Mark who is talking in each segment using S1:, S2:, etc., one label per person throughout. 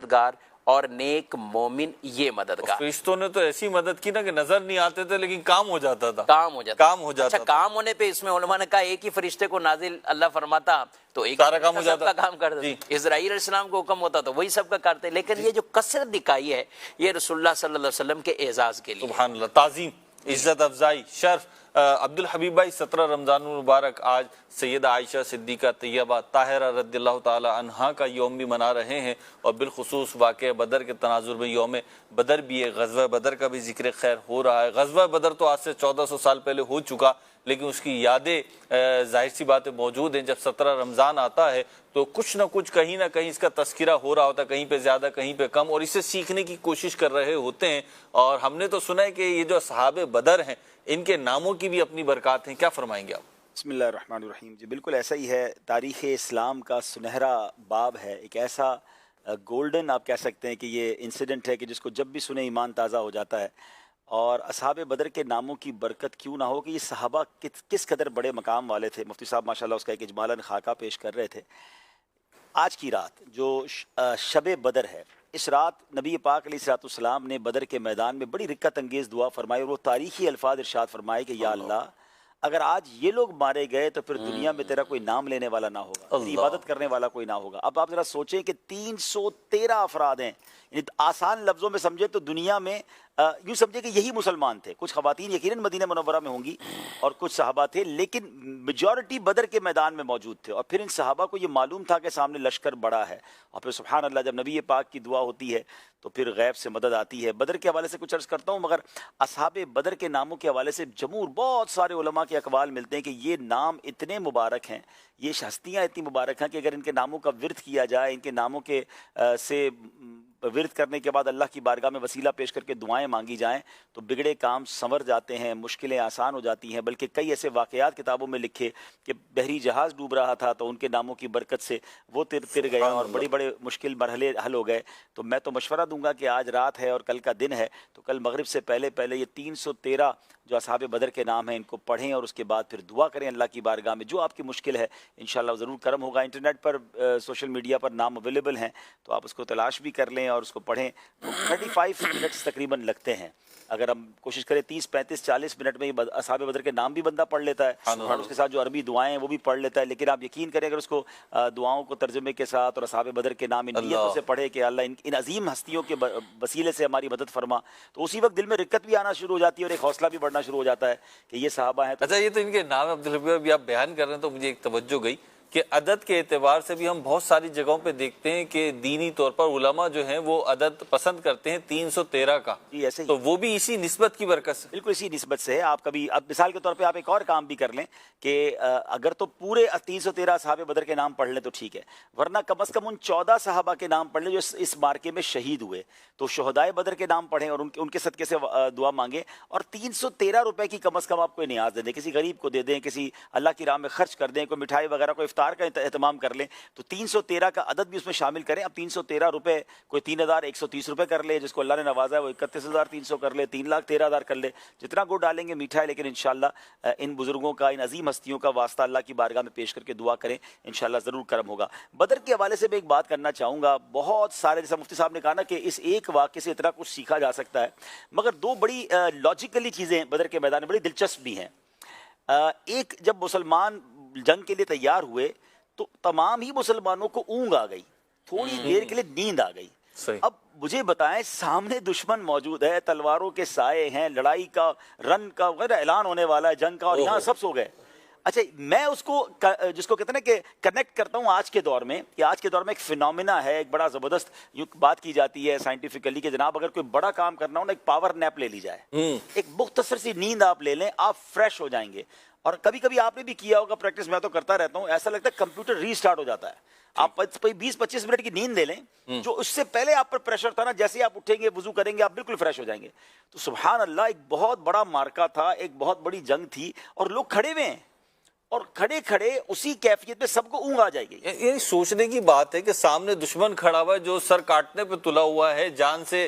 S1: مددگار اور نیک مومن یہ مددگار.
S2: فرشتوں نے تو ایسی مدد کی نا کہ نظر نہیں آتے تھے لیکن کام ہو جاتا تھا.
S1: اچھا کام ہونے پہ اس میں علماء نے کہا ایک ہی فرشتے کو نازل اللہ فرماتا تو ایک
S2: سارا کام ہو
S1: سب
S2: جاتا.
S1: کا کام کرتا. اسرائیل علیہ السلام کو حکم ہوتا تو وہی سب کا کرتے. لیکن یہ جو کثرت دکھائی ہے یہ رسول اللہ صلی اللہ علیہ وسلم کے اعزاز کے لیے.
S2: سبحان اللہ، تعظیم، عزت افزائی، شرف. عبدالحبیب بھائی 17 رمضان المبارک آج سیدہ عائشہ صدیقہ طیبہ طاہرہ رضی اللہ تعالی عنہا کا یوم بھی منا رہے ہیں، اور بالخصوص واقعہ بدر کے تناظر میں یوم بدر بھی ہے. غزوہ بدر کا بھی ذکر خیر ہو رہا ہے. غزوہ بدر تو آج سے 1400 سال پہلے ہو چکا، لیکن اس کی یادیں ظاہر سی باتیں موجود ہیں. جب 17 رمضان آتا ہے تو کچھ نہ کچھ کہیں نہ کہیں اس کا تذکرہ ہو رہا ہوتا ہے، کہیں پہ زیادہ کہیں پہ کم، اور اسے سیکھنے کی کوشش کر رہے ہوتے ہیں. اور ہم نے تو سنا ہے کہ یہ جو اصحاب بدر ہیں ان کے ناموں کی بھی اپنی برکات ہیں. کیا فرمائیں گے آپ؟
S3: بسم اللہ الرحمن الرحیم. جی بالکل ایسا ہی ہے. تاریخ اسلام کا سنہرا باب ہے، ایک ایسا گولڈن آپ کہہ سکتے ہیں کہ یہ انسیڈنٹ ہے کہ جس کو جب بھی سنے ایمان تازہ ہو جاتا ہے. اور اصحاب بدر کے ناموں کی برکت کیوں نہ ہو کہ یہ صحابہ کس قدر بڑے مقام والے تھے. مفتی صاحب ماشاءاللہ اس کا ایک اجمالاً خاکہ پیش کر رہے تھے. آج کی رات جو شب بدر ہے، اس رات نبی پاک علیہ السلام نے بدر کے میدان میں بڑی رکت انگیز دعا فرمائی، اور وہ تاریخی الفاظ ارشاد فرمائے کہ یا اللہ اگر آج یہ لوگ مارے گئے تو پھر دنیا میں تیرا کوئی نام لینے والا نہ ہوگا، تیری عبادت کرنے والا کوئی نہ ہوگا. اب آپ ذرا سوچیں کہ 313 افراد ہیں. یعنی آسان لفظوں میں سمجھے تو دنیا میں یوں سمجھے کہ یہی مسلمان تھے. کچھ خواتین یقیناً مدینہ منورہ میں ہوں گی اور کچھ صحابہ تھے، لیکن میجورٹی بدر کے میدان میں موجود تھے. اور پھر ان صحابہ کو یہ معلوم تھا کہ سامنے لشکر بڑا ہے. اور پھر سبحان اللہ جب نبی پاک کی دعا ہوتی ہے تو پھر غیب سے مدد آتی ہے. بدر کے حوالے سے کچھ عرض کرتا ہوں، مگر اصحاب بدر کے ناموں کے حوالے سے جمہور بہت سارے علماء کے اقوال ملتے ہیں کہ یہ نام اتنے مبارک ہیں، یہ ہستیاں اتنی مبارک ہیں کہ اگر ان کے ناموں کا ورد کیا جائے، ان کے ناموں کے سے ورد کرنے کے بعد اللہ کی بارگاہ میں وسیلہ پیش کر کے دعائیں مانگی جائیں تو بگڑے کام سنور جاتے ہیں، مشکلیں آسان ہو جاتی ہیں. بلکہ کئی ایسے واقعات کتابوں میں لکھے کہ بحری جہاز ڈوب رہا تھا تو ان کے ناموں کی برکت سے وہ تر گئے اور بڑے بڑے مشکل مرحلے حل ہو گئے. تو میں تو مشورہ دوں گا کہ آج رات ہے اور کل کا دن ہے تو کل مغرب سے پہلے یہ 313 جو اصحاب بدر کے نام ہیں ان کو پڑھیں اور اس کے بعد پھر دعا کریں اللہ کی بارگاہ میں. جو آپ کی مشکل ہے انشاءاللہ ضرور کرم ہوگا. انٹرنیٹ پر سوشل میڈیا پر نام اویلیبل ہیں تو آپ اس کو تلاش بھی کر لیں اور اس کو پڑھیں. تو 35 منٹس تقریباً لگتے ہیں. اگر ہم کوشش کریں 30 35 40 منٹ میں اصحاب بدر کے نام بھی بندہ پڑھ لیتا ہے اور اس کے ساتھ جو عربی دعائیں ہیں وہ بھی پڑھ لیتا ہے. لیکن آپ یقین کریں اگر اس کو دعاؤں کو ترجمے کے ساتھ اور اصحاب بدر کے نام ان نیتوں سے پڑھے کہ اللہ ان عظیم ہستیوں کے وسیلے سے ہماری مدد فرما، تو اسی وقت دل میں رکت بھی آنا شروع ہو جاتی ہے اور ایک حوصلہ بھی بڑھنا شروع ہو جاتا ہے کہ یہ صحابہ ہیں.
S2: اچھا یہ تو ان کے نام عبدالحبیب آپ بیان کر رہے ہیں تو مجھے ایک توجہ گئی کہ عدد کے اعتبار سے بھی ہم بہت ساری جگہوں پہ دیکھتے ہیں کہ دینی طور پر علماء جو ہیں وہ عدد پسند کرتے ہیں 313 کا.
S3: جی ایسے ہی
S2: تو وہ بھی اسی نسبت کی برکت سے.
S3: بالکل اسی نسبت سے ہے. آپ کبھی اب مثال کے طور پہ آپ ایک اور کام بھی کر لیں کہ اگر تو پورے 313 صحابہ بدر کے نام پڑھ لیں تو ٹھیک ہے، ورنہ کم از کم ان 14 صحابہ کے نام پڑھ لیں جو اس مارکے میں شہید ہوئے. تو شہدائے بدر کے نام پڑھیں اور ان کے صدقے سے دعا مانگیں. اور 313 روپے کی کم از کم آپ کو نیاز دے دیں، کسی غریب کو دے دیں، کسی اللہ کی راہ میں خرچ کر دیں، کوئی مٹھائی وغیرہ کو افطار کا اہتمام کر لیں. تو 313 کا عدد بھی اس میں شامل کریں. اب 313 روپے کوئی 3130 روپے کر لے، جس کو اللہ نے نوازا ہے وہ 31,300 کر لے، 3,13,000 کر لے. جتنا گڑ ڈالیں گے میٹھا ہے، لیکن انشاءاللہ ان بزرگوں کا، ان عظیم ہستیوں کا واسطہ اللہ کی بارگاہ میں پیش کر کے دعا کریں، انشاءاللہ ضرور کرم ہوگا. بدر کے حوالے سے میں ایک بات کرنا چاہوں گا. بہت سارے جیسا مفتی صاحب نے کہا نا کہ اس ایک واقعے سے اتنا کچھ سیکھا جا سکتا ہے، مگر دو بڑی لاجیکلی چیزیں بدر کے میدان میں بڑی دلچسپ بھی ہیں. ایک، جب مسلمان جنگ کے لیے تیار ہوئے تو تمام ہی مسلمانوں کو اونگ آ گئی، تھوڑی دیر کے لیے نیند آ گئی. اب مجھے بتائیں سامنے دشمن موجود ہے، تلواروں کے سائے ہیں، لڑائی کا رن کا اعلان ہونے والا ہے جنگ کا، اور یہاں سب سو گئے. اچھا میں اس کو جس کو کہتے ہیں کہ کنیکٹ کرتا ہوں آج کے دور میں، کہ آج کے دور میں ایک فینومینا ہے، ایک بڑا زبردست یوں بات کی جاتی ہے سائنٹیفکلی کہ جناب اگر کوئی بڑا کام کرنا ہو نا، ایک پاور نیپ لے لی جائے، ایک مختصر سی نیند آپ لے لیں، آپ فریش ہو جائیں گے. اور کبھی کبھی آپ نے بھی کیا ہوگا پریکٹس، میں تو کرتا رہتا ہوں، ایسا لگتا ہے کمپیوٹر ری سٹارٹ ہو جاتا ہے. آپ 20-25 منٹ کی نیند لے لیں، جو اس سے پہلے آپ پر پریشر تھا نا، جیسے آپ اٹھیں گے وضو کریں گے آپ بالکل فریش ہو جائیں گے. تو سبحان اللہ ایک بہت بڑا مارکا تھا، ایک بہت بڑی جنگ تھی، اور لوگ کھڑے ہوئے ہیں اور کھڑے کھڑے اسی کیفیت میں سب کو اونگ آ جائے گی.
S2: یہ سوچنے کی بات ہے کہ سامنے دشمن کھڑا ہوا ہے جو سر کاٹنے پہ تلا ہوا ہے، جان سے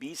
S3: 20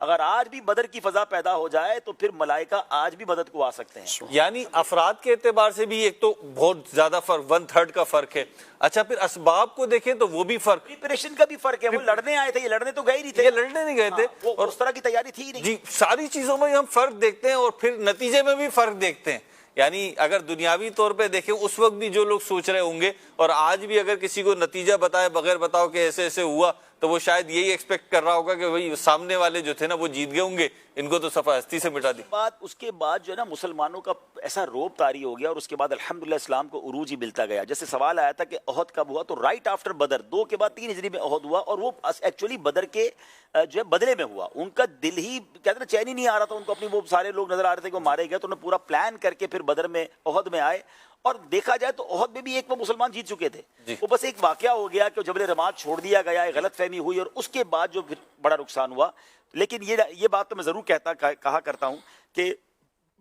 S3: اگر آج بھی بدر کی فضا پیدا ہو جائے تو پھر ملائکہ آج بھی مدد کو آ سکتے ہیں.
S2: یعنی افراد کے اعتبار سے بھی ایک تو بہت زیادہ فرق، 1/3 کا فرق ہے. اچھا پھر اسباب کو دیکھیں تو وہ بھی فرق،
S3: پریپریشن کا بھی فرق ہے. وہ لڑنے آئے تھے، یہ لڑنے تو گئے نہیں تھے،
S2: یہ لڑنے نہیں گئے تھے،
S3: وہ اس طرح کی تیاری تھی نہیں.
S2: جی ساری چیزوں میں ہم فرق دیکھتے ہیں اور پھر نتیجے میں بھی فرق دیکھتے ہیں. یعنی اگر دنیاوی طور پہ دیکھیں اس وقت بھی جو لوگ سوچ رہے ہوں گے اور آج بھی اگر کسی کو نتیجہ بتائے بغیر بتاؤ کہ ایسے ایسے ہوا تو وہ شاید یہی ایکسپیکٹ کر رہا ہوگا کہ وہی سامنے والے جو تھے نا وہ جیت گئے ہوں گے، ان کو تو صفحہ ہستی سے مٹا دی.
S3: اس کے بعد جو ہے نا مسلمانوں کا ایسا روب طاری ہو گیا اور اس کے بعد الحمدللہ اسلام کو عروج ہی ملتا گیا. جیسے سوال آیا تھا کہ احد کب ہوا، تو رائٹ آفٹر بدر 2 کے بعد 3 ہجری میں احد ہوا، اور وہ ایکچولی بدر کے جو ہے بدلے میں ہوا. ان کا دل ہی کہتے ہیں نا چین ہی نہیں آ رہا تھا ان کو، اپنی وہ سارے لوگ نظر آ رہے تھے کہ وہ مارے گئے، تو انہوں نے پورا پلان کر کے پھر بدر میں احد میں آئے. اور دیکھا جائے تو احد میں بھی ایک وہ مسلمان جیت چکے تھے. وہ بس ایک واقعہ ہو گیا کہ جبل رماد چھوڑ دیا گیا، ایک غلط فہمی ہوئی اور اس کے بعد جو پھر بڑا نقصان ہوا. لیکن یہ بات تو میں ضرور کہا کرتا ہوں کہ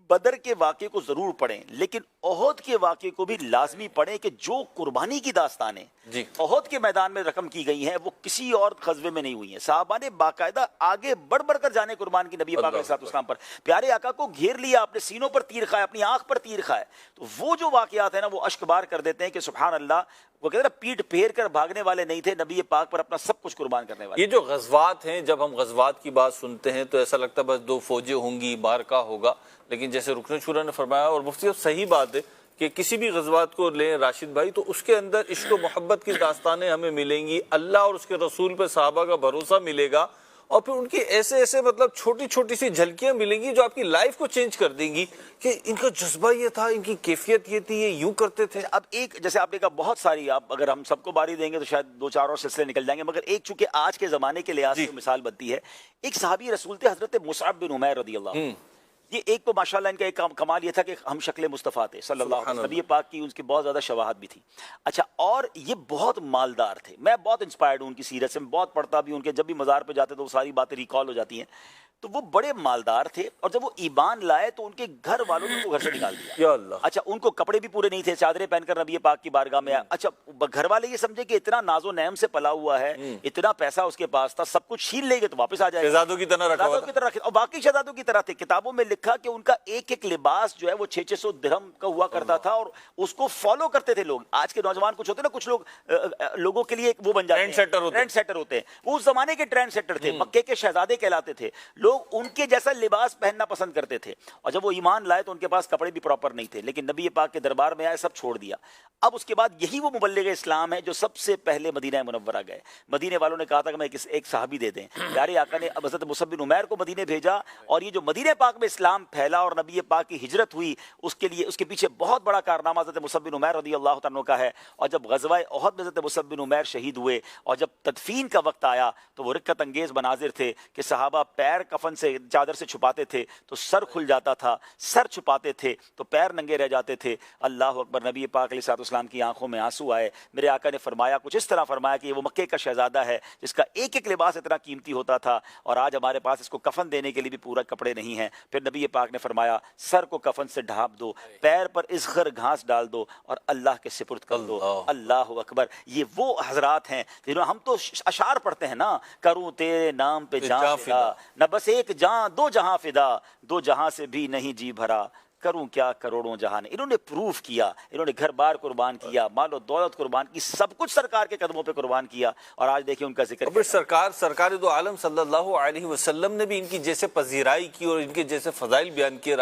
S3: بدر کے واقعے کو ضرور پڑھیں، لیکن احد کے واقعے کو بھی لازمی پڑھیں کہ جو قربانی کی داستانیں احد کے میدان میں رقم کی گئی ہیں وہ کسی اور غزوے میں نہیں ہوئی ہیں. صحابہ نے باقاعدہ آگے بڑھ بڑھ کر جانے قربان کی نبی پاک علیہ الصلوۃ والسلام پر. پیارے آقا کو گھیر لیا، اپنے سینوں پر تیر کھایا، اپنی آنکھ پر تیر کھایا. تو وہ جو واقعات ہیں نا وہ اشک بار کر دیتے ہیں کہ سبحان اللہ، وہ کہتے ہیں نا پیٹ پھیر کر بھاگنے والے نہیں تھے، نبی پاک پر اپنا سب کچھ قربان کرنے والے.
S2: یہ جو غزوات ہیں، جب ہم غزوات کی بات سنتے ہیں تو ایسا لگتا ہے بس 2 فوجیں ہوں گی، معرکہ ہوگا. لیکن جیسے رکن شورا نے فرمایا اور مفتی صاحب صحیح بات ہے کہ کسی بھی غزوات کو لیں راشد بھائی تو اس کے اندر عشق و محبت کی داستانیں ہمیں ملیں گی، اللہ اور اس کے رسول پہ صحابہ کا بھروسہ ملے گا، اور پھر ان کی ایسے مطلب چھوٹی چھوٹی سی جھلکیاں ملیں گی جو آپ کی لائف کو چینج کر دیں گی کہ ان کا جذبہ یہ تھا، ان کی کیفیت یہ تھی، یہ یوں کرتے تھے.
S3: اب ایک جیسے آپ نے کہا بہت ساری، آپ اگر ہم سب کو باری دیں گے تو شاید 2-4 اور سلسلے نکل جائیں گے، مگر ایک چونکہ آج کے زمانے کے لحاظ سے مثال بنتی ہے. ایک صحابی رسول تھے حضرت مصعب بن عمیر رضی اللہ عنہ. یہ ایک تو ماشاءاللہ ان کا ایک کمال یہ تھا کہ ہم شکل مصطفیٰ تھے صلی اللہ علیہ وسلم، نبی پاک کی ان کی بہت زیادہ شواہد بھی تھی. اچھا، اور یہ بہت مالدار تھے. میں بہت انسپائرڈ ہوں ان کی سیرت سے، میں بہت پڑھتا بھی ہوں ان کے، جب بھی مزار پہ جاتے تو وہ ساری باتیں ریکال ہو جاتی ہیں. تو وہ بڑے مالدار تھے، اور جب وہ ایمان لائے تو ان کے گھر والوں نے ان کو گھر سے نکال دیا.
S2: یا اللہ.
S3: اچھا، ان کو کپڑے بھی پورے نہیں تھے، چادریں پہن کر نبی پاک کی بارگاہ میں آئے. اچھا، گھر والے یہ سمجھے کہ اتنا ناز و نعم سے پلا ہوا ہے، اتنا پیسہ اس کے پاس تھا، سب کچھ چھین لے گے تو واپس آ جائے گا.
S2: شہزادوں کی طرح رکھا ہوا تھا.
S3: اور باقی شہزادوں کی طرح تھے. کتابوں میں لکھا کہ ان کا ایک لباس جو ہے وہ 600 درہم کا ہوا کرتا تھا، اور اس کو فالو کرتے تھے لوگ. آج کے نوجوان کچھ ہوتے ہیں نا، کچھ لوگوں کے لیے وہ بن جاتے ہیں، ٹرینڈ سیٹر ہوتے ہیں. وہ اس زمانے کے ٹرینڈ سیٹر تھے، مکے کے شہزادے کہلاتے تھے. لوگ ان کے جیسا لباس پہننا پسند کرتے تھے، اور جب وہ ایمان لائے تو ان کے پاس کپڑے بھی پراپر نہیں تھے. لیکن نبی پاک کے دربار میں آئے، سب چھوڑ دیا. اب اس کے بعد یہی وہ مبلغ اسلام ہے جو سب سے پہلے مدینہ منورہ گئے. مدینے والوں نے کہا تھا کہ میں ایک صحابی دے دیں. پیارے آقا نے حضرت مصعب بن عمیر کو مدینے بھیجا، اور یہ جو مدینہ پاک میں اسلام پھیلا اور نبی پاک کی ہجرت ہوئی، اس کے لیے اس کے پیچھے بہت بڑا کارنامہ حضرت مصعب بن عمیر رضی اللہ عنہ کا ہے. اور جب غزوہ احد میں حضرت مصعب بن عمیر شہید ہوئے اور جب تدفین کا وقت آیا تو وہ رکت انگیز مناظر تھے کہ صحابہ پیر کفن سے چادر سے چھپاتے تھے تو سر کھل جاتا تھا، سر چھپاتے تھے تو پیر ننگے رہ جاتے تھے. اللہ اکبر. نبی پاک علیہ الصلوۃ والسلام کی آنکھوں میں آنسو آئے. میرے آقا نے فرمایا، کچھ اس طرح فرمایا کہ یہ وہ مکے کا شہزادہ ہے جس کا ایک لباس اتنا قیمتی ہوتا تھا، اور آج ہمارے پاس اس کو کفن دینے کے لیے بھی پورا کپڑے نہیں ہیں. پھر نبی پاک نے فرمایا، سر کو کفن سے ڈھانپ دو، پیر پر ازخر گھاس ڈال دو اور اللہ کے سپرد کر دو. اللہ اکبر. یہ وہ حضرات ہیں جنہوں ہم تو اشعار پڑھتے ہیں نا، کروں تیرے نام پہ جان فدا، نہ بس ایک جان 2 جہاں فدا، 2 جہاں سے بھی نہیں جی بھرا، کروں کیا کروڑوں جہان. انہوں نے پروف کیا، انہوں نے گھر بار قربان کیا، مال و دولت قربان کی، سب کچھ سرکار کے قدموں پہ قربان کیا. اور آج دیکھیں ان کا ذکر.
S2: سرکار دو عالم صلی اللہ علیہ وسلم نے بھی ان کی جیسے پذیرائی کی اور ان کے جیسے فضائل بیان کیے.